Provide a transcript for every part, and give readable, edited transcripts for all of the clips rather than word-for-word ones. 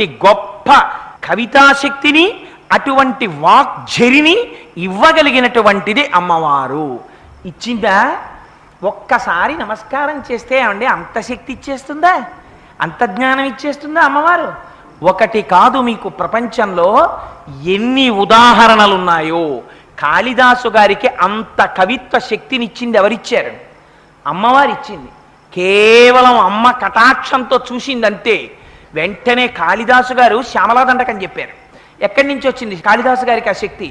అటువంటి గొప్ప కవితాశక్తిని అటువంటి వాగ్ఝరిని ఇవ్వగలిగినటువంటిది అమ్మవారు. ఇచ్చిందా? ఒక్కసారి నమస్కారం చేస్తే ఏమండి అంత శక్తి ఇచ్చేస్తుందా? అంత జ్ఞానం ఇచ్చేస్తుందా అమ్మవారు? ఒకటి కాదు, మీకు ప్రపంచంలో ఎన్ని ఉదాహరణలున్నాయో. కాళిదాసు గారికి అంత కవిత్వ శక్తినిచ్చింది ఎవరిచ్చారు? అమ్మవారు ఇచ్చింది. కేవలం అమ్మ కటాక్షంతో చూసిందంతే. వెంటనే కాళిదాసు గారు శ్యామలాదండకం చెప్పారు. ఎక్కడి నుంచి వచ్చింది కాళిదాసు గారికి ఆ శక్తి?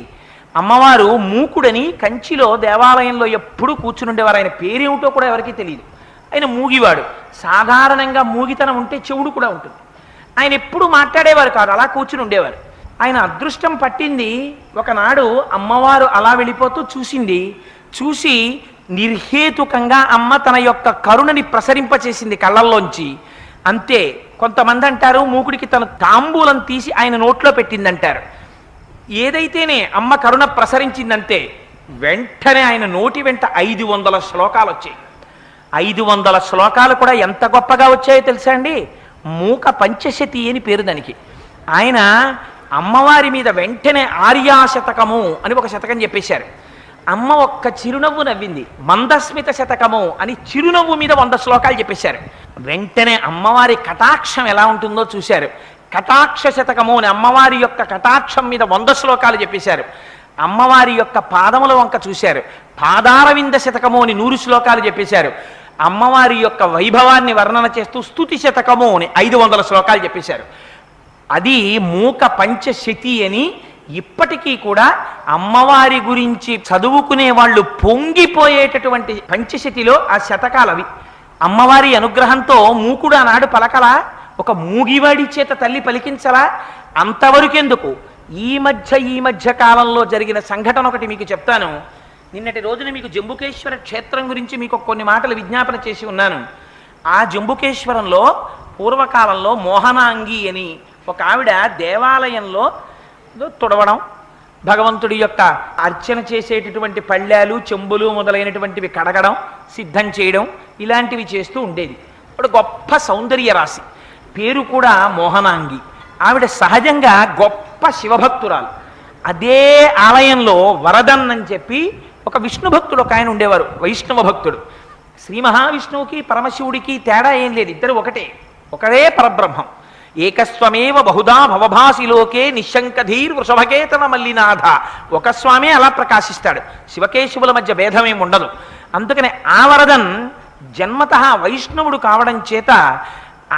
అమ్మవారు మూకుడని కంచిలో దేవాలయంలో ఎప్పుడూ కూర్చునుండేవారు. ఆయన పేరేమిటో కూడా ఎవరికీ తెలియదు. ఆయన మూగివాడు. సాధారణంగా మూగితనం ఉంటే చెవుడు కూడా ఉంటుంది. ఆయన ఎప్పుడు మాట్లాడేవారు కాదు, అలా కూర్చుని ఉండేవారు. ఆయన అదృష్టం పట్టింది. ఒకనాడు అమ్మవారు అలా వెళ్ళిపోతూ చూసింది. చూసి నిర్హేతుకంగా అమ్మ తన యొక్క కరుణని ప్రసరింపచేసింది కళ్ళల్లోంచి. అంతే. కొంతమంది అంటారు మూకుడికి తన తాంబూలం తీసి ఆయన నోట్లో పెట్టిందంటారు. ఏదైతేనే అమ్మ కరుణ ప్రసరించిందంతే వెంటనే ఆయన నోటి వెంట 500 శ్లోకాలు వచ్చాయి. 500 శ్లోకాలు కూడా ఎంత గొప్పగా వచ్చాయో తెలుసా అండి? మూక పంచశతి అని పేరు దానికి. ఆయన అమ్మవారి మీద వెంటనే ఆర్యాశతకము అని ఒక శతకం చెప్పేశారు. అమ్మ ఒక్క చిరునవ్వు నవ్వింది. మందస్మిత శతకము అని చిరునవ్వు మీద 100 శ్లోకాలు చెప్పేశారు. వెంటనే అమ్మవారి కటాక్షం ఎలా ఉంటుందో చూశారు. కటాక్ష శతకము అని అమ్మవారి యొక్క కటాక్షం మీద 100 శ్లోకాలు చెప్పేశారు. అమ్మవారి యొక్క పాదముల వంక చూశారు. పాదారవింద శతకము అని 100 శ్లోకాలు చెప్పేశారు. అమ్మవారి యొక్క వైభవాన్ని వర్ణన చేస్తూ స్తుతి శతకము అని 500 శ్లోకాలు చెప్పేశారు. అది మూక పంచశతి అని ఇప్పటికీ కూడా అమ్మవారి గురించి చదువుకునే వాళ్ళు పొంగిపోయేటటువంటి పంచశతిలో ఆ శతకాలు అవి. అమ్మవారి అనుగ్రహంతో మూకుడు ఆనాడు పలకలా, ఒక మూగివాడి చేత తల్లి పలికించలా? అంతవరకెందుకు, ఈ మధ్య కాలంలో జరిగిన సంఘటన ఒకటి మీకు చెప్తాను. నిన్నటి రోజున మీకు జంబుకేశ్వర క్షేత్రం గురించి మీకు కొన్ని మాటలు విజ్ఞాపన చేసి ఉన్నాను. ఆ జంబుకేశ్వరంలో పూర్వకాలంలో మోహనాంగి అని ఒక ఆవిడ దేవాలయంలో తుడవడం, భగవంతుడి యొక్క అర్చన చేసేటటువంటి పళ్ళాలు చెంబులు మొదలైనటువంటివి కడగడం, సిద్ధం చేయడం, ఇలాంటివి చేస్తూ ఉండేది. ఆవిడ గొప్ప సౌందర్య రాశి, పేరు కూడా మోహనాంగి. ఆవిడ సహజంగా గొప్ప శివభక్తురాలు. అదే ఆలయంలో వరదన్ అని చెప్పి ఒక విష్ణు భక్తుడు ఒక ఆయన ఉండేవారు, వైష్ణవ భక్తుడు. శ్రీ మహావిష్ణువుకి పరమశివుడికి తేడా ఏం లేదు, ఇద్దరు ఒకటే పరబ్రహ్మం. ఏకస్వమేవ బహుదా భవభాసిలోకే నిశంకధీర్ వృషభకేతన మల్లినాథ. ఒక స్వామి అలా ప్రకాశిస్తాడు, శివకేశవుల మధ్య భేదమేం ఉండదు. అందుకనే ఆ వరదన్ జన్మతః వైష్ణవుడు కావడం చేత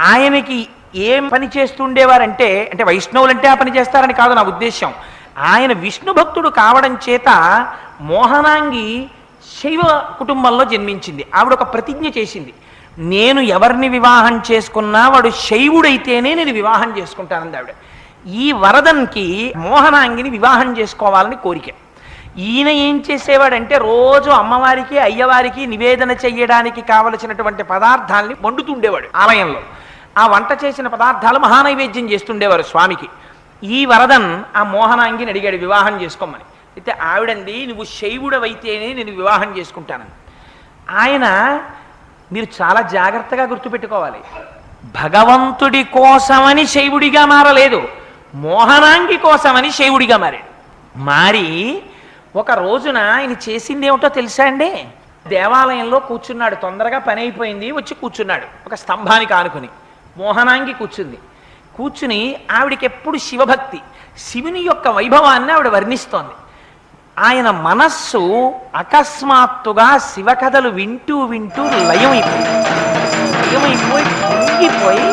ఆయనకి ఏం పని చేస్తుండేవారంటే, అంటే వైష్ణవులంటే ఆ పని చేస్తారని కాదు నా ఉద్దేశం, ఆయన విష్ణు భక్తుడు కావడం చేత మోహనాంగి శైవ కుటుంబంలో జన్మించింది. ఆవిడ ఒక ప్రతిజ్ఞ చేసింది, నేను ఎవరిని వివాహం చేసుకున్నా వాడు శైవుడైతేనే నేను వివాహం చేసుకుంటానంది ఆవిడ. ఈ వరదన్కి మోహనాంగిని వివాహం చేసుకోవాలని కోరిక. ఈయన ఏం చేసేవాడంటే రోజు అమ్మవారికి అయ్యవారికి నివేదన చెయ్యడానికి కావలసినటువంటి పదార్థాలని వండుతుండేవాడు ఆలయంలో. ఆ వంట చేసిన పదార్థాలు మహానైవేద్యం చేస్తుండేవారు స్వామికి. ఈ వరదన్ ఆ మోహనాంగిని అడిగాడు వివాహం చేసుకోమని. అయితే ఆవిడంది, నువ్వు శైవుడవైతేనే నేను వివాహం చేసుకుంటానని. ఆయన, మీరు చాలా జాగ్రత్తగా గుర్తుపెట్టుకోవాలి, భగవంతుడి కోసమని శైవుడిగా మారలేదు, మోహనాంగి కోసమని శైవుడిగా మారాడు. మారి ఒక రోజున ఆయన చేసింది ఏమిటో తెలుసా అండి? దేవాలయంలో కూర్చున్నాడు, తొందరగా పని అయిపోయింది, వచ్చి కూర్చున్నాడు ఒక స్తంభానికి ఆనుకుని. మోహనాంగి కూర్చుంది. కూర్చుని ఆవిడికి ఎప్పుడు శివభక్తి, శివుని యొక్క వైభవాన్ని ఆవిడ వర్ణిస్తోంది. ఆయన మనస్సు అకస్మాత్తుగా శివకథలు వింటూ వింటూ లయమైపోయి పొంగిపోయి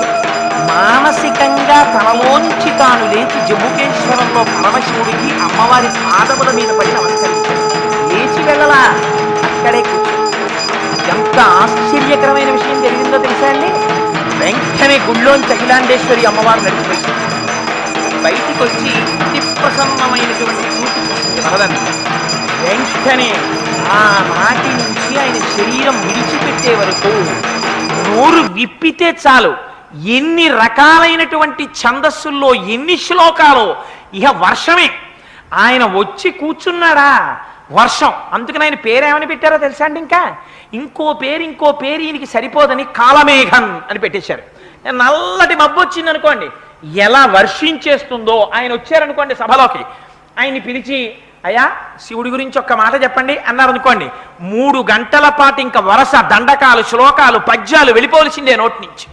మానసికంగా తనలోంచి తాను లేచి జంబుకేశ్వరంలో పరమశివుడికి అమ్మవారి పాదముల మీద పడి నమస్కరించాడు. లేచి వెళ్ళలా, అక్కడే కూర్చొని. ఎంత ఆశ్చర్యకరమైన విషయం జరిగిందో తెలుసా అండి? వెంటనే గుళ్ళోంచి అఖిలాండేశ్వరి అమ్మవారు నడిచిపోయింది. బయటికి వచ్చి అతి ప్రసన్నమైనటువంటి చూపు చూసింది వరదని. వెంటనే ఆ నాటి నుంచి ఆయన శరీరం విడిచిపెట్టే వరకు నోరు విప్పితే చాలు ఎన్ని రకాలైనటువంటి ఛందస్సుల్లో ఎన్ని శ్లోకాలు, ఇహ వర్షమే. ఆయన వచ్చి కూర్చున్నాడా వర్షం. అందుకని ఆయన పేరేమని పెట్టారో తెలుసా అండి? ఇంకో పేరు ఈయనకి సరిపోదని కాలమేఘం అని పెట్టేశారు. నల్లటి మబ్బు వచ్చింది అనుకోండి, ఎలా వర్షించేస్తుందో. ఆయన వచ్చారనుకోండి సభలోకి, ఆయన్ని పిలిచి అయ్యా శివుడి గురించి ఒక్క మాట చెప్పండి అన్నారనుకోండి, 3 గంటల పాటు ఇంకా వరస దండకాలు, శ్లోకాలు, పద్యాలు వెళ్ళిపోవలసిందే నోటి నుంచి.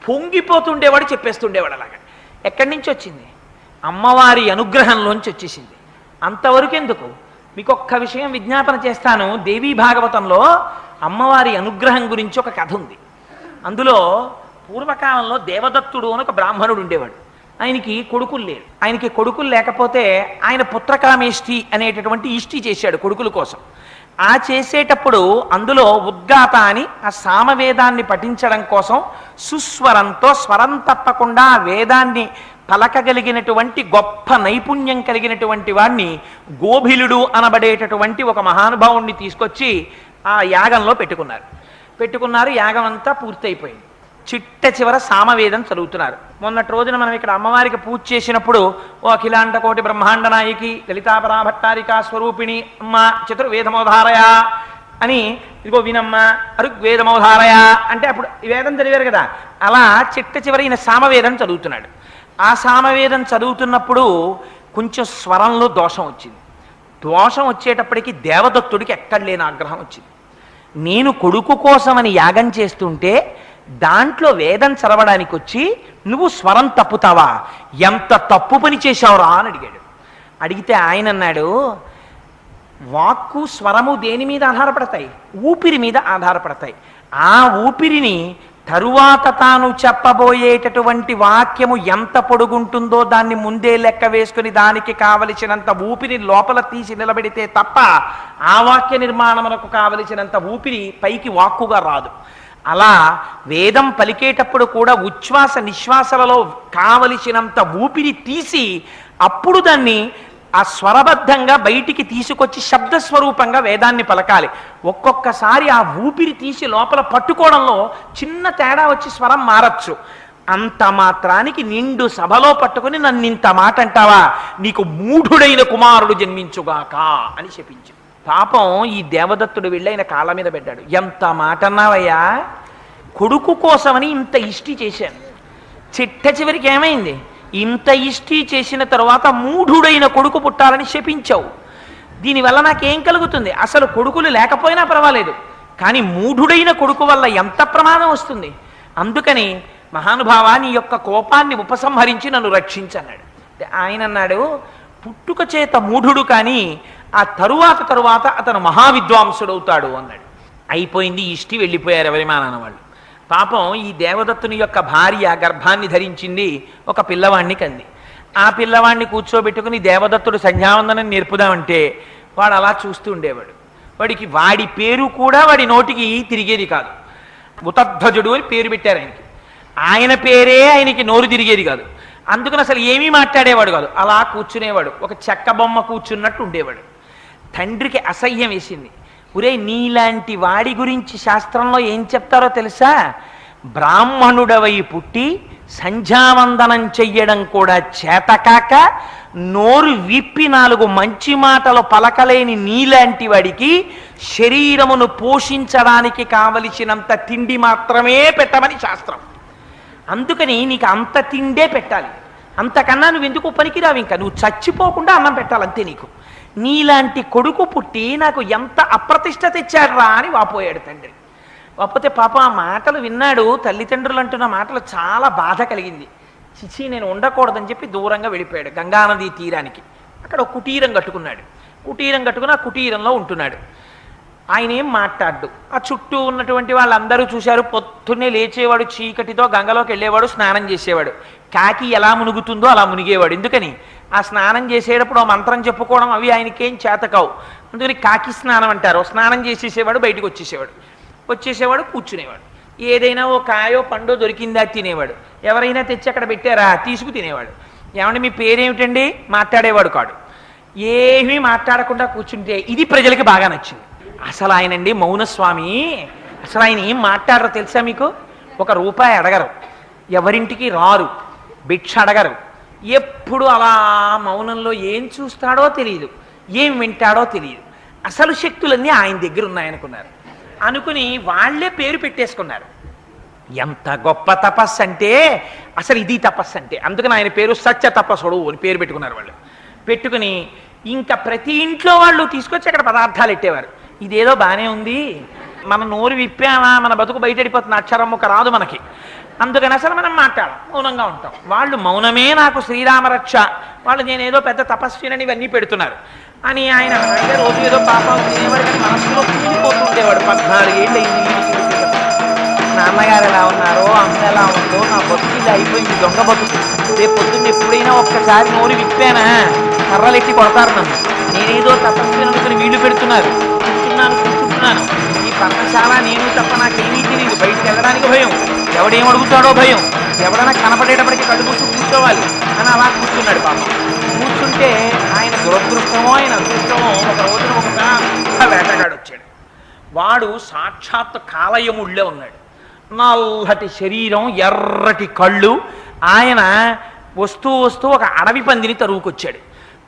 పొంగిపోతుండేవాడు, చెప్పేస్తుండేవాడు. అలాగా ఎక్కడి నుంచి వచ్చింది? అమ్మవారి అనుగ్రహంలోంచి వచ్చేసింది. అంతవరకు ఎందుకు? మీకు ఒక్క విషయం విజ్ఞాపన చేస్తాను. దేవీ భాగవతంలో అమ్మవారి అనుగ్రహం గురించి ఒక కథ ఉంది. అందులో పూర్వకాలంలో దేవదత్తుడు అని ఒక బ్రాహ్మణుడు ఉండేవాడు. ఆయనకి కొడుకులు లేరు. ఆయనకి కొడుకులు లేకపోతే ఆయన పుత్రకామేష్టి అనేటటువంటి ఇష్టి చేశాడు కొడుకుల కోసం. ఆ చేసేటప్పుడు అందులో ఉద్గాత అని ఆ సామవేదాన్ని పఠించడం కోసం సుస్వరంతో, స్వరం తప్పకుండా ఆ వేదాన్ని పలకగలిగినటువంటి గొప్ప నైపుణ్యం కలిగినటువంటి వాడిని గోభిలుడు అనబడేటటువంటి ఒక మహానుభావుణ్ణి తీసుకొచ్చి ఆ యాగంలో పెట్టుకున్నారు. యాగం అంతా పూర్తయిపోయింది. చిట్ట చివర సామవేదం చదువుతున్నారు. మొన్నటి రోజున మనం ఇక్కడ అమ్మవారికి పూజ చేసినప్పుడు ఓ అఖిలాండ కోటి బ్రహ్మాండ నాయకి లలితాపరా భట్టారికా స్వరూపిణి అమ్మ చతుర్వేదమోధారయా అని, ఇదిగో వినమ్మ అరుగ్వేదమోధారయా అంటే అప్పుడు వేదం చదివారు కదా. అలా చిట్ట చివర ఈయన సామవేదం చదువుతున్నాడు. ఆ సామవేదం చదువుతున్నప్పుడు కొంచెం స్వరంలో దోషం వచ్చింది. దోషం వచ్చేటప్పటికి దేవదత్తుడికి ఎక్కడ లేని ఆగ్రహం వచ్చింది. నేను కొడుకు కోసమని యాగం చేస్తుంటే దాంట్లో వేదం చదవడానికి వచ్చి నువ్వు స్వరం తప్పుతావా? ఎంత తప్పు పని చేశావురా అని అడిగాడు. అడిగితే ఆయన అన్నాడు, వాక్కు స్వరము దేని మీద ఆధారపడతాయి? ఊపిరి మీద ఆధారపడతాయి. ఆ ఊపిరిని తరువాత తాను చెప్పబోయేటటువంటి వాక్యము ఎంత పొడుగుంటుందో దాన్ని ముందే లెక్క వేసుకుని దానికి కావలసినంత ఊపిరి లోపల తీసి నిలబెడితే తప్ప ఆ వాక్య నిర్మాణమునకు కావలసినంత ఊపిరి పైకి వాక్కుగా రాదు. అలా వేదం పలికేటప్పుడు కూడా ఉచ్ఛ్వాస నిశ్వాసలలో కావలసినంత ఊపిరి తీసి అప్పుడు దాన్ని ఆ స్వరబద్ధంగా బయటికి తీసుకొచ్చి శబ్దస్వరూపంగా వేదాన్ని పలకాలి. ఒక్కొక్కసారి ఆ ఊపిరి తీసి లోపల పట్టుకోవడంలో చిన్న తేడా వచ్చి స్వరం మారచ్చు. అంత మాత్రానికి నిండు సభలో పట్టుకుని నన్ను ఇంత మాట అంటావా, నీకు మూఢుడైన కుమారుడు జన్మించుగాక అని చెప్పించు. పాపం ఈ దేవదత్తుడు వెళ్ళైన కాళ్ళ మీద పెట్టాడు. ఎంత మాట అన్నావయ్యా, కొడుకు కోసమని ఇంత ఇష్టి చేశాను. చిట్ట చివరికి ఏమైంది? ఇంత ఇష్టి చేసిన తర్వాత మూఢుడైన కొడుకు పుట్టాలని శపించావు. దీనివల్ల నాకేం కలుగుతుంది? అసలు కొడుకులు లేకపోయినా పర్వాలేదు, కానీ మూఢుడైన కొడుకు వల్ల ఎంత ప్రమాదం వస్తుంది. అందుకని మహానుభావా నీ యొక్క కోపాన్ని ఉపసంహరించి నన్ను రక్షించన్నాడు. ఆయన అన్నాడు, పుట్టుక చేత మూఢుడు కానీ ఆ తరువాత అతను మహావిద్వాంసుడవుతాడు అన్నాడు. అయిపోయింది. ఇష్టి వెళ్ళిపోయారు ఎవరి మానాన వాళ్ళు. పాపం ఈ దేవదత్తుని యొక్క భార్య గర్భాన్ని ధరించింది, ఒక పిల్లవాడిని కంది. ఆ పిల్లవాడిని కూర్చోబెట్టుకుని దేవదత్తుడు సంధ్యావందనం నేర్పుదామంటే వాడు అలా చూస్తూ ఉండేవాడు. వాడి పేరు కూడా వాడి నోటికి తిరిగేది కాదు. ఉతధ్వజుడు అని పేరు పెట్టారు ఆయనకి. ఆయన పేరే ఆయనకి నోరు తిరిగేది కాదు. అందుకని అసలు ఏమీ మాట్లాడేవాడు కాదు. అలా కూర్చునేవాడు, ఒక చెక్క బొమ్మ కూర్చున్నట్టు ఉండేవాడు. తండ్రికి అసహ్యం వేసింది. ఒరే, నీలాంటి వాడి గురించి శాస్త్రంలో ఏం చెప్తారో తెలుసా? బ్రాహ్మణుడవై పుట్టి సంధ్యావందనం చెయ్యడం కూడా చేతకాక నోరు విప్పి 4 మంచి మాటలు పలకలేని నీలాంటి వాడికి శరీరమును పోషించడానికి కావలసినంత తిండి మాత్రమే పెట్టమని శాస్త్రం. అందుకని నీకు అంత తిండే పెట్టాలి. అంతకన్నా నువ్వు ఎందుకు పనికిరావు. ఇంకా నువ్వు చచ్చిపోకుండా అన్నం పెట్టాలంతే నీకు. నీలాంటి కొడుకు పుట్టి నాకు ఎంత అప్రతిష్ట తెచ్చాడ్రా అని వాపోయాడు తండ్రి. వాపోతే పాప ఆ మాటలు విన్నాడు. తల్లిదండ్రులు అంటున్న మాటలు చాలా బాధ కలిగింది. చిచి, నేను ఉండకూడదని చెప్పి దూరంగా వెళ్ళిపోయాడు గంగానదీ తీరానికి. అక్కడ ఒక కుటీరం కట్టుకున్నాడు. కుటీరం కట్టుకుని ఆ కుటీరంలో ఉంటున్నాడు. ఆయన ఏం మాట్లాడ్డు. ఆ చుట్టూ ఉన్నటువంటి వాళ్ళందరూ చూశారు. పొద్దున్నే లేచేవాడు, చీకటితో గంగలోకి వెళ్ళేవాడు, స్నానం చేసేవాడు. కాకి ఎలా మునుగుతుందో అలా మునిగేవాడు. ఎందుకని? ఆ స్నానం చేసేటప్పుడు ఆ మంత్రం చెప్పుకోవడం అవి ఆయనకేం చేతకావు. అందుకని కాకి స్నానం అంటారు. స్నానం చేసేసేవాడు, బయటకు వచ్చేసేవాడు, కూర్చునేవాడు. ఏదైనా ఓ కాయో పండో దొరికిందా తినేవాడు. ఎవరైనా తెచ్చి అక్కడ పెట్టారా తీసుకు తినేవాడు. ఏమంటే మీ పేరేమిటండి? మాట్లాడేవాడు కాడు. ఏమీ మాట్లాడకుండా కూర్చుంటే ఇది ప్రజలకి బాగా నచ్చింది. అసలు ఆయనండి మౌనస్వామి. అసలు ఆయన ఏం మాట్లాడరు తెలుసా మీకు? 1 రూపాయి అడగరు, ఎవరింటికి రారు, భిక్ష అడగరు. ఎప్పుడు అలా మౌనంలో ఏం చూస్తాడో తెలియదు, ఏం వింటాడో తెలియదు. అసలు శక్తులన్నీ ఆయన దగ్గర ఉన్నాయనుకున్నారు. అనుకుని వాళ్లే పేరు పెట్టేసుకున్నారు. ఎంత గొప్ప తపస్సు అంటే అసలు ఇది తపస్సు అంటే. అందుకని ఆయన పేరు సత్య తపస్సుడు అని పేరు పెట్టుకున్నారు వాళ్ళు. పెట్టుకుని ఇంకా ప్రతి ఇంట్లో వాళ్ళు తీసుకొచ్చి అక్కడ పదార్థాలు పెట్టేవారు. ఇదేదో బాగానే ఉంది, మన నోరు విప్పామా మన బతుకు బయటడిపోతుంది, అక్షరం ఒక రాదు మనకి. అందుకని అసలు మనం మాట్లాడాం, మౌనంగా ఉంటాం. వాళ్ళు మౌనమే నాకు శ్రీరామరక్ష, వాళ్ళు నేనేదో పెద్ద తపస్వినని ఇవన్నీ పెడుతున్నారు అని ఆయన రోజు ఏదో పాపం తినేవాడు, కానీ మనసులో కూలిపోతుండేవాడు. 14 ఏళ్ళు అయింది. నాన్నగారు ఎలా ఉన్నారో, అమ్మ ఎలా ఉందో, నా బతుకు ఇది అయిపోయింది, దొంగ బతుకు. రేపు పొద్దున్న ఎప్పుడైనా ఒక్కసారి నోరు విప్పానా కర్రలెట్టి కొడతారు నన్ను. నేనేదో తపస్సు అనుకుని వీళ్ళు పెడుతున్నారు, కూర్చుంటున్నాను. ఈ పర్ణశాల నేను తప్ప నాకేమీ తెలియదు, బయటికి వెళ్ళడానికి భయం, ఎవడేం అడుగుతాడో భయం, ఎవడన్నా కనపడేటప్పటికి కళ్ళు మూసి కూర్చోవాలి అని అలా కూర్చున్నాడు పాపం. కూర్చుంటే ఆయన దురదృష్టమో ఆయన అదృష్టమో ఒక రోజున ఒక పెద్ద వేటగాడు వచ్చాడు. వాడు సాక్షాత్ కాలయముళ్ళే ఉన్నాడు. నల్లటి శరీరం, ఎర్రటి కళ్ళు. ఆయన వస్తూ వస్తూ ఒక అడవి పందిని తరువుకొచ్చాడు.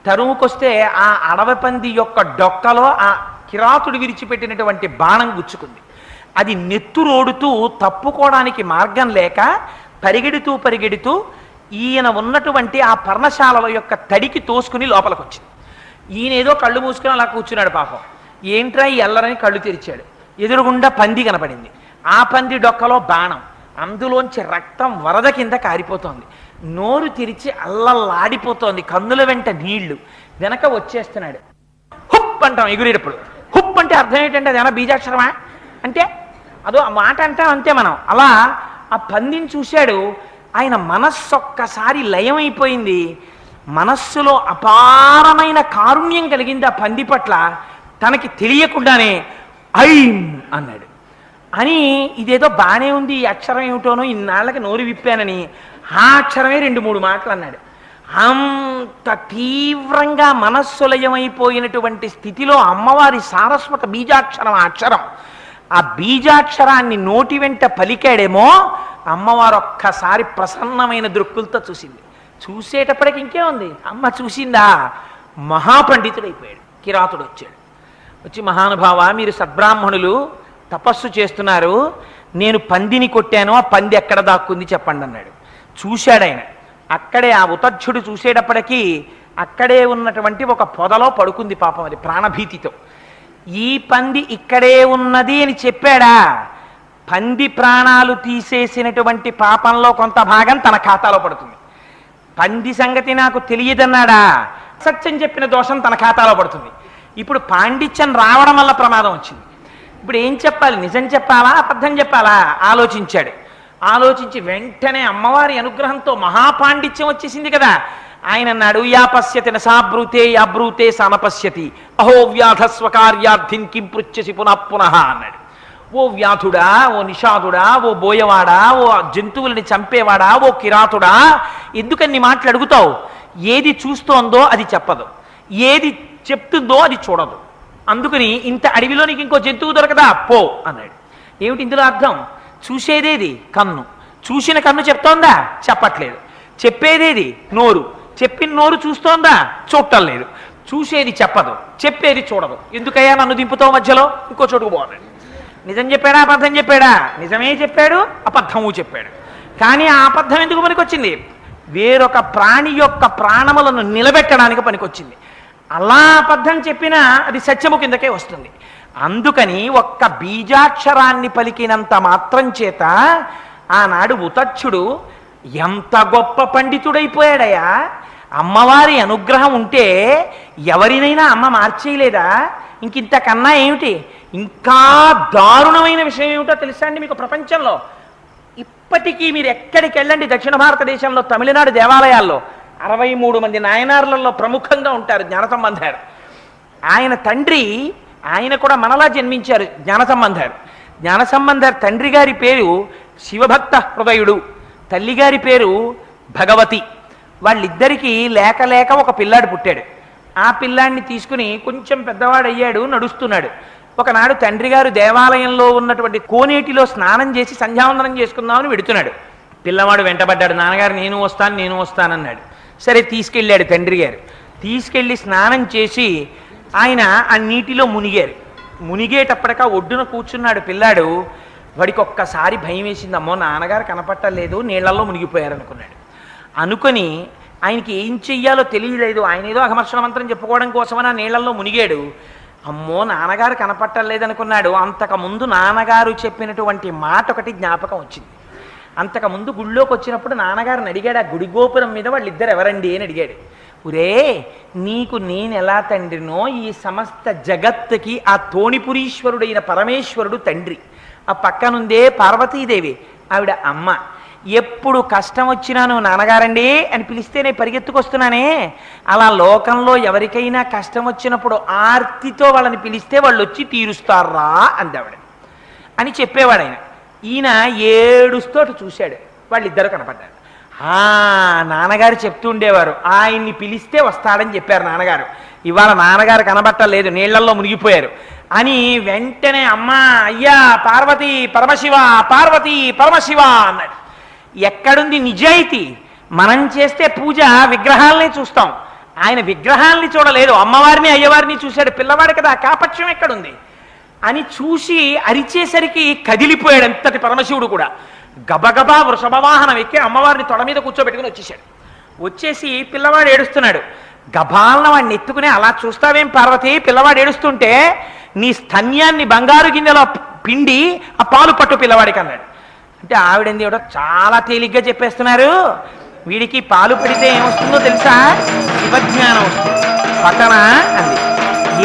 తరువుకొస్తే ఆ అడవి పంది యొక్క డొక్కలో ఆ కిరాతుడు విరిచిపెట్టినటువంటి బాణం గుచ్చుకుంది. అది నెత్తురోడుతూ తప్పుకోవడానికి మార్గం లేక పరిగెడుతూ ఈయన ఉన్నటువంటి ఆ పర్ణశాలలో యొక్క తడికి తోసుకుని లోపలికి వచ్చింది. ఈయన ఏదో కళ్ళు మూసుకుని అలా కూర్చున్నాడు పాపం. ఏంట్రా ఈ ఎల్లరని కళ్ళు తెరిచాడు. ఎదురుగుండా పంది కనపడింది. ఆ పంది డొక్కలో బాణం, అందులోంచి రక్తం వరద కింద కారిపోతోంది. నోరు తెరిచి అల్లల్లాడిపోతోంది, కన్నుల వెంట నీళ్లు. వెనక వచ్చేస్తున్నాడు. హుప్ అంటాం ఎగురేటప్పుడు. హుప్ అంటే అర్థం ఏంటంటే అది ఏమైనా బీజాక్షరమా అంటే అదో ఆ మాట అంటాం అంతే మనం. అలా ఆ పందిని చూశాడు. ఆయన మనస్సు ఒక్కసారి లయమైపోయింది. మనస్సులో అపారమైన కారుణ్యం కలిగింది ఆ పంది పట్ల. తనకి తెలియకుండానే ఐం అన్నాడు. అని ఇదేదో బాగానే ఉంది, ఈ అక్షరం ఏమిటోనో, ఇన్నాళ్ళకి నోరు విప్పానని ఆ అక్షరమే 2-3 మాటలు అన్నాడు. అంత తీవ్రంగా మనస్సులయమైపోయినటువంటి స్థితిలో అమ్మవారి సారస్వత బీజాక్షరం ఆ అక్షరం. ఆ బీజాక్షరాన్ని నోటి వెంట పలికాడేమో అమ్మవారు ఒక్కసారి ప్రసన్నమైన దృక్కులతో చూసింది. చూసేటప్పటికి ఇంకేముంది, అమ్మ చూసిందా, మహాపండితుడైపోయాడు. కిరాతుడు వచ్చాడు. వచ్చి, మహానుభావ మీరు సద్బ్రాహ్మణులు తపస్సు చేస్తున్నారు, నేను పందిని కొట్టాను, ఆ పంది ఎక్కడ దాక్కుంది చెప్పండి అన్నాడు. చూశాడు ఆయన. అక్కడే ఆ ఉతధ్యుడు చూసేటప్పటికీ అక్కడే ఉన్నటువంటి ఒక పొదలో పడుకుంది పాపం, అది ప్రాణభీతితో. ఈ పంది ఇక్కడే ఉన్నది అని చెప్పాడా? పంది ప్రాణాలు తీసేసినటువంటి పాపంలో కొంత భాగం తన ఖాతాలో పడుతుంది. పంది సంగతి నాకు తెలియదన్నాడా? సత్యం చెప్పిన దోషం తన ఖాతాలో పడుతుంది. ఇప్పుడు పాండిత్యం రావడం వల్ల ప్రమాదం వచ్చింది. ఇప్పుడు ఏం చెప్పాలి, నిజం చెప్పాలా అబద్ధం చెప్పాలా ఆలోచించాడు. ఆలోచించి వెంటనే అమ్మవారి అనుగ్రహంతో మహాపాండిత్యం వచ్చేసింది కదా. ఆయన అన్నాడు, యా పశ్యతి నసాబ్రూతే యాబ్రూతే సానపశ్యతి అహో వ్యాధ స్వకార్యార్థిన్ కిం పృచ్ఛసి పునః అన్నాడు. ఓ వ్యాధుడా, ఓ నిషాదుడా, ఓ బోయవాడా, ఓ జంతువులని చంపేవాడా, ఓ కిరాతుడా, ఎందుకన్ని మాటలు అడుగుతావు? ఏది చూస్తోందో అది చెప్పదు, ఏది చెప్తుందో అది చూడదు. అందుకని ఇంత అడవిలో నీకు ఇంకో జంతువు దొరకదా, పో అన్నాడు. ఏమిటి ఇందులో అర్థం? చూసేదేది కన్ను, చూసిన కన్ను చెప్తోందా? చెప్పట్లేదు. చెప్పేదేది నోరు, చెప్పిన నోరు చూస్తోందా? చూడటం లేదు. చూసేది చెప్పదు, చెప్పేది చూడదు. ఎందుకయ్యా నన్ను దింపుతావు మధ్యలో, ఇంకో చోటుకు పోన్నాడు. నిజం చెప్పాడా అబద్ధం చెప్పాడా? నిజమే చెప్పాడు, అబద్ధము చెప్పాడు. కానీ ఆ అబద్ధం ఎందుకు పనికొచ్చింది? వేరొక ప్రాణి యొక్క ప్రాణములను నిలబెట్టడానికి పనికొచ్చింది. అలా అబద్ధం చెప్పినా అది సత్యము కిందకే వస్తుంది. అందుకని ఒక్క బీజాక్షరాన్ని పలికినంత మాత్రం చేత ఆనాడు ఉతచ్చుడు ఎంత గొప్ప పండితుడైపోయాడయా. అమ్మవారి అనుగ్రహం ఉంటే ఎవరినైనా అమ్మ మార్చేయలేదా? ఇంకింతకన్నా ఏమిటి? ఇంకా దారుణమైన విషయం ఏమిటో తెలుసా అండి మీకు? ప్రపంచంలో ఇప్పటికీ మీరు ఎక్కడికి వెళ్ళండి, దక్షిణ భారతదేశంలో తమిళనాడు దేవాలయాల్లో 63 మంది నాయనార్లలో ప్రముఖంగా ఉంటారు జ్ఞానసంబంధారు. ఆయన తండ్రి, ఆయన కూడా మనలా జన్మించారు జ్ఞానసంబంధారు. జ్ఞానసంబంధారు తండ్రి గారి పేరు శివభక్త హృదయుడు, తల్లిగారి పేరు భగవతి. వాళ్ళిద్దరికీ లేక లేక ఒక పిల్లాడు పుట్టాడు. ఆ పిల్లాడిని తీసుకుని కొంచెం పెద్దవాడయ్యాడు, నడుస్తున్నాడు. ఒకనాడు తండ్రి గారు దేవాలయంలో ఉన్నటువంటి కోనేటిలో స్నానం చేసి సంధ్యావందనం చేసుకుందామని వెడుతున్నాడు. పిల్లవాడు వెంటబడ్డాడు. నాన్నగారు నేను వస్తానన్నాడు. సరే తీసుకెళ్ళాడు తండ్రి గారు. తీసుకెళ్ళి స్నానం చేసి ఆయన ఆ నీటిలో మునిగారు. మునిగేటప్పటికా ఒడ్డున కూర్చున్నాడు పిల్లాడు. వాడికి ఒక్కసారి భయం వేసింది, అమ్మో నాన్నగారు కనపట్టలేదు, నీళ్లలో మునిగిపోయారు అనుకున్నాడు. అనుకొని ఆయనకి ఏం చెయ్యాలో తెలియలేదు. ఆయన ఏదో అఘమర్షణ మంత్రం చెప్పుకోవడం కోసమని ఆ నీళ్లలో మునిగాడు. అమ్మో నాన్నగారు కనపట్టలేదనుకున్నాడు. అంతకుముందు నాన్నగారు చెప్పినటువంటి మాట ఒకటి జ్ఞాపకం వచ్చింది. అంతకుముందు గుళ్ళోకి వచ్చినప్పుడు నాన్నగారిని అడిగాడు, ఆ గుడి గోపురం మీద వాళ్ళిద్దరు ఎవరండి అని అడిగాడు. ఒరే నీకు నేను ఎలా తండ్రినో ఈ సమస్త జగత్తుకి ఆ తోణిపురీశ్వరుడైన పరమేశ్వరుడు తండ్రి. ఆ పక్కనుందే పార్వతీదేవి, ఆవిడ అమ్మ. ఎప్పుడు కష్టం వచ్చినా నువ్వు నాన్నగారండి అని పిలిస్తేనే పరిగెత్తుకొస్తున్నానే, అలా లోకంలో ఎవరికైనా కష్టం వచ్చినప్పుడు ఆర్తితో వాళ్ళని పిలిస్తే వాళ్ళు వచ్చి తీరుస్తారా అందావిడ అని చెప్పేవాడు ఆయన. ఈయన ఏడుస్తూ చూశాడు, వాళ్ళిద్దరు కనపడ్డారు. నాన్నగారు చెప్తూ ఉండేవారు, ఆయన్ని పిలిస్తే వస్తాడని చెప్పారు నాన్నగారు. ఇవాళ నాన్నగారు కనబట్టలేదు, నీళ్లల్లో మునిగిపోయారు అని వెంటనే అమ్మా అయ్యా పార్వతీ పరమశివ, పార్వతీ పరమశివ అన్నాడు. ఎక్కడుంది నిజాయితీ? మనం చేస్తే పూజ విగ్రహాలని చూస్తాం, ఆయన విగ్రహాలని చూడలేదు, అమ్మవారిని అయ్యవారిని చూశాడు. పిల్లవాడు కదా, కాపట్యం ఎక్కడుంది అని చూసి అరిచేసరికి కదిలిపోయాడు అంతటి పరమశివుడు కూడా. గబగబా వృషభవాహనం ఎక్కి అమ్మవారిని తొడ మీద కూర్చోబెట్టుకుని వచ్చేసాడు. వచ్చేసి పిల్లవాడు ఏడుస్తున్నాడు. గబాలన వాడిని ఎత్తుకుని, అలా చూస్తావేం పార్వతి, పిల్లవాడు ఏడుస్తుంటే నీ స్తన్యాన్ని బంగారు గిన్నెలో పిండి ఆ పాలు పట్టు పిల్లవాడికి అన్నాడు. అంటే ఆవిడంది ఏమిటో చాలా తేలిగ్గా చెప్పేస్తున్నారు, వీడికి పాలు పెడితే ఏమొస్తుందో తెలుసా? శివజ్ఞానం వస్తుంది. పక్కన అంది,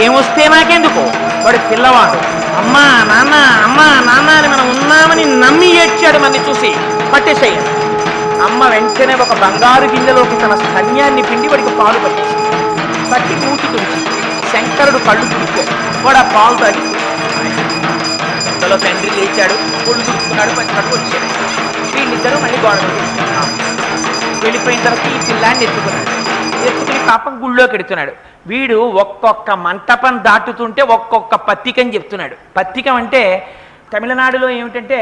ఏమొస్తే నాకెందుకు, వాడు పిల్లవాడు. అమ్మా నాన్న అమ్మా నాన్న అని మనం ఉన్నామని నమ్మి ఏడ్చాడు, మనని చూసి పట్టేసేయాలి. అమ్మ వెంటనే ఒక బంగారు గిన్నెలోకి తన స్తన్యాన్ని పిండి వాడికి పాలు పట్టేసి పట్టి మూతి తుంచి శంకరుడు కళ్ళు తుడిచాడు. వాడు ఆ పాలు తాగి ఇంతలో తండ్రి లేచాడు, ఒళ్ళు తుడుచుకున్నాడు, పచ్చిపట్టు వచ్చాడు. వీళ్ళిద్దరూ మళ్ళీ గోడ వెళ్ళిపోయిన తర్వాత ఈ పిల్లాన్ని ఎత్తుకున్నాడు. ఎత్తుకుని పాపం గుళ్ళోకి ఎడుతున్నాడు. వీడు ఒక్కొక్క మంటపం దాటుతుంటే ఒక్కొక్క పత్తికం చెప్తున్నాడు. పత్తికం అంటే తమిళనాడులో ఏమిటంటే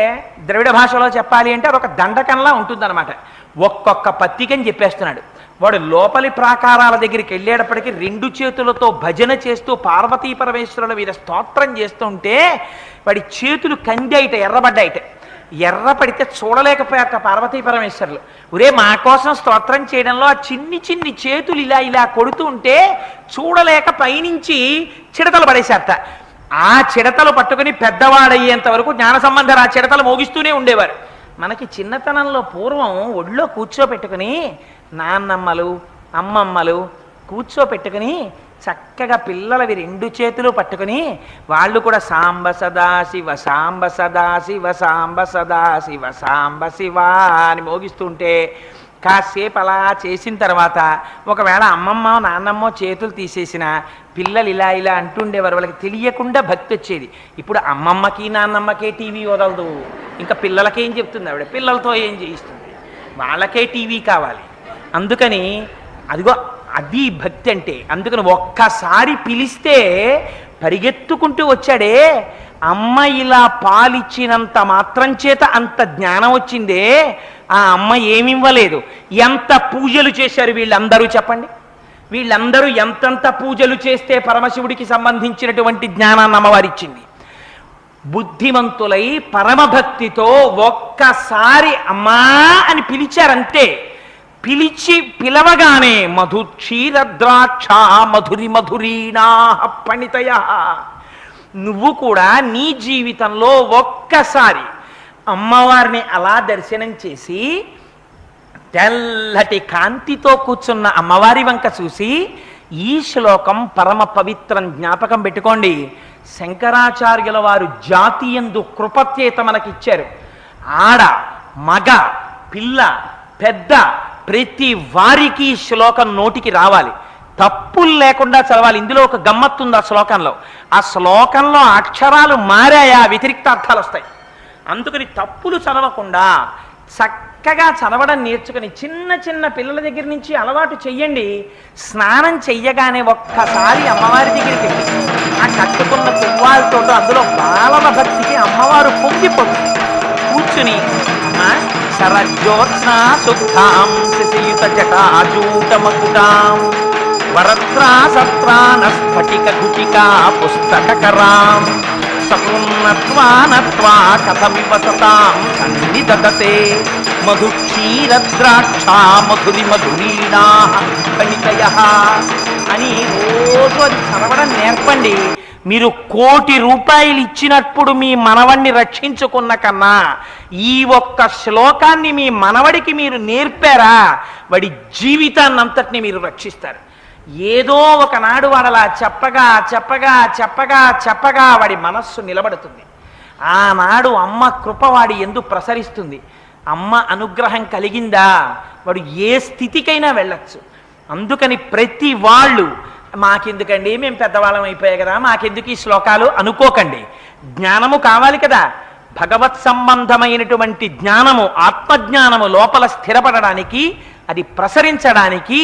ద్రవిడ భాషలో చెప్పాలి అంటే అదొక దండకంలా ఉంటుందన్నమాట. ఒక్కొక్క పత్తికని చెప్పేస్తున్నాడు. వాడు లోపలి ప్రాకారాల దగ్గరికి వెళ్ళేటప్పటికీ రెండు చేతులతో భజన చేస్తూ పార్వతీ పరమేశ్వరుల మీద స్తోత్రం చేస్తుంటే వాడి చేతులు కందైట, ఎర్రబడ్డాయిట. ఎర్రపడితే చూడలేకపోయాక పార్వతీ పరమేశ్వరులు, ఒరే మా కోసం స్తోత్రం చేయడంలో ఆ చిన్ని చిన్ని చేతులు ఇలా ఇలా కొడుతూ ఉంటే చూడలేక పైనుంచి చిడతలు పడేశారట. ఆ చిడతలు పట్టుకుని పెద్దవాడయ్యేంత వరకు జ్ఞాన సంబంధర ఆ చిడతలు మోగిస్తూనే ఉండేవారు. మనకి చిన్నతనంలో పూర్వం ఒళ్ళో కూర్చోపెట్టుకుని నాన్నమ్మలు అమ్మమ్మలు కూర్చోపెట్టుకుని చక్కగా పిల్లలవి రెండు చేతులు పట్టుకుని వాళ్ళు కూడా సాంబ సదాశివ సాంబ సదాశివ సాంబ సదాశివ సాంబ శివ అని మోగిస్తుంటే కాసేపు అలా చేసిన తర్వాత ఒకవేళ అమ్మమ్మ నాన్నమ్మో చేతులు తీసేసిన పిల్లలు ఇలా ఇలా అంటుండేవారు. వాళ్ళకి తెలియకుండా భక్తి వచ్చేది. ఇప్పుడు అమ్మమ్మకి నాన్నమ్మకే టీవీ వదలదు, ఇంకా పిల్లలకేం చెప్తుంది ఆవిడ, పిల్లలతో ఏం చేయిస్తుంది, వాళ్ళకే టీవీ కావాలి. అందుకని అదిగో అది భక్తి అంటే. అందుకని ఒక్కసారి పిలిస్తే పరిగెత్తుకుంటూ వచ్చాడే, అమ్మ ఇలా పాలిచ్చినంత మాత్రం చేత అంత జ్ఞానం వచ్చిందే, ఆ అమ్మ ఏమివ్వలేదు. ఎంత పూజలు చేశారు వీళ్ళందరూ చెప్పండి. వీళ్ళందరూ ఎంతంత పూజలు చేస్తే పరమశివుడికి సంబంధించినటువంటి జ్ఞానాన్ని అమ్మవారిచ్చింది. బుద్ధిమంతులై పరమభక్తితో ఒక్కసారి అమ్మా అని పిలిచారంతే. పిలవగానే మధుక్షీరద్రాక్ష మధురి మధురీణా పణితయ, నువ్వు కూడా నీ జీవితంలో ఒక్కసారి అమ్మవారిని అలా దర్శనం చేసి తెల్లటి కాంతితో కూర్చున్న అమ్మవారి వంక చూసి ఈ శ్లోకం పరమ పవిత్రం, జ్ఞాపకం పెట్టుకోండి. శంకరాచార్యుల వారు జాతియందు కృపత్యేత మనకిచ్చారు. ఆడ మగ పిల్ల పెద్ద ప్రతి వారికి శ్లోకం నోటికి రావాలి, తప్పులు లేకుండా చదవాలి. ఇందులో ఒక గమ్మత్తుంది ఆ శ్లోకంలో. ఆ శ్లోకంలో అక్షరాలు మారాయా వ్యతిరిక్త అర్థాలు వస్తాయి. అందుకని తప్పులు చదవకుండా చక్కగా చదవడం నేర్చుకుని చిన్న చిన్న పిల్లల దగ్గర నుంచి అలవాటు చెయ్యండి. స్నానం చెయ్యగానే ఒక్కసారి అమ్మవారి దగ్గరికి వెళ్ళి ఆ కట్టుకున్న పువ్వాలతో అందులో బాలవ భక్తికి అమ్మవారు పొంగిపోతుంది. కూర్చుని శరజ్యోత్స్నా శుద్ధాం శశియుత జటాజూటమకుటాం వరత్రా సత్రాన స్ఫటిక గుటికా పుస్తకరాం సకృన్నత్వా కథమివ సతాం సన్నిదతే మధుక్షీరద్రాక్షా మధురి మధురీణా కణితయ అని రోజు అది చదవడం నేర్పండి. మీరు 1,00,00,000 రూపాయలు ఇచ్చినప్పుడు మీ మనవణ్ణి రక్షించుకున్న కన్నా ఈ ఒక్క శ్లోకాన్ని మీ మనవడికి మీరు నేర్పారా, వాడి జీవితాన్నంతటిని మీరు రక్షిస్తారు. ఏదో ఒకనాడు వాడలా చెప్పగా చెప్పగా చెప్పగా చెప్పగా వాడి మనస్సు నిలబడుతుంది. ఆనాడు అమ్మ కృప వాడి యందు ప్రసరిస్తుంది. అమ్మ అనుగ్రహం కలిగిందా వాడు ఏ స్థితికైనా వెళ్ళచ్చు. అందుకని ప్రతి వాళ్ళు మాకెందుకండి, మేము పెద్దవాళ్ళం అయిపోయాయి కదా, మాకెందుకు ఈ శ్లోకాలు అనుకోకండి. జ్ఞానము కావాలి కదా, భగవత్ సంబంధమైనటువంటి జ్ఞానము, ఆత్మజ్ఞానము లోపల స్థిరపడడానికి, అది ప్రసరించడానికి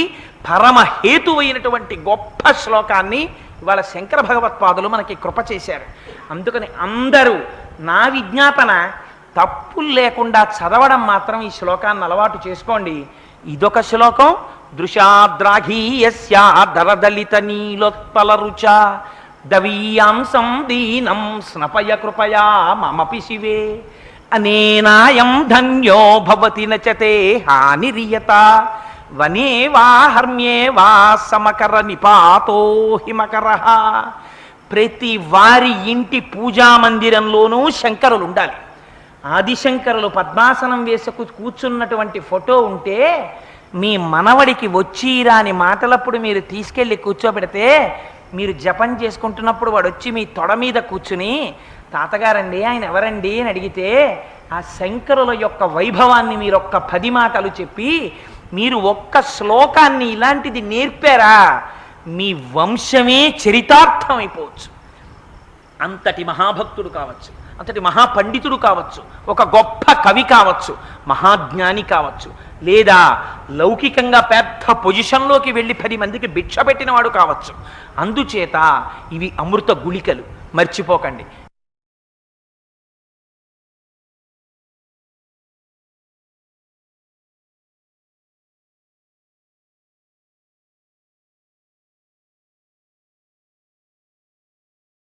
పరమ హేతువైనటువంటి గొప్ప శ్లోకాన్ని ఇవాళ శంకర భగవత్పాదులు మనకి కృప చేశారు. అందుకని అందరూ నా విజ్ఞాపన తప్పులు లేకుండా చదవడం మాత్రం ఈ శ్లోకాన్ని అలవాటు చేసుకోండి. ఇదొక శ్లోకం. దృశాద్రాఘీయస్యా దరదలిత నీలోత్పల రుచ దవీయాంసం దీనం స్నపయ కృపయా మమపి శివే అనేనాయం ధన్యో భవతి నచతే హానిరియత వనే వా హర్మ్యే వా సమకర నిపాతో హిమకర. ప్రతి వారి ఇంటి పూజా మందిరంలోనూ శంకరులు ఉండాలి. ఆదిశంకరులు పద్మాసనం వేసుకు కూర్చున్నటువంటి ఫోటో ఉంటే మీ మనవడికి వచ్చి రాని మాటలప్పుడు మీరు తీసుకెళ్ళి కూర్చోబెడితే, మీరు జపం చేసుకుంటున్నప్పుడు వాడు వచ్చి మీ తొడ మీద కూర్చుని తాతగారండి ఆయన ఎవరండి అని అడిగితే, ఆ శంకరుల యొక్క వైభవాన్ని మీరు ఒక్క 10 మాటలు చెప్పి మీరు ఒక్క శ్లోకాన్ని ఇలాంటిది నేర్పారా, మీ వంశమే చరితార్థం అయిపోవచ్చు. అంతటి మహాభక్తుడు కావచ్చు, అంతటి మహాపండితుడు కావచ్చు, ఒక గొప్ప కవి కావచ్చు, మహాజ్ఞాని కావచ్చు, లేదా లౌకికంగా పెద్ద పొజిషన్లోకి వెళ్ళి 10 మందికి భిక్ష పెట్టినవాడు కావచ్చు. అందుచేత ఇవి అమృత గుళికలు, మర్చిపోకండి.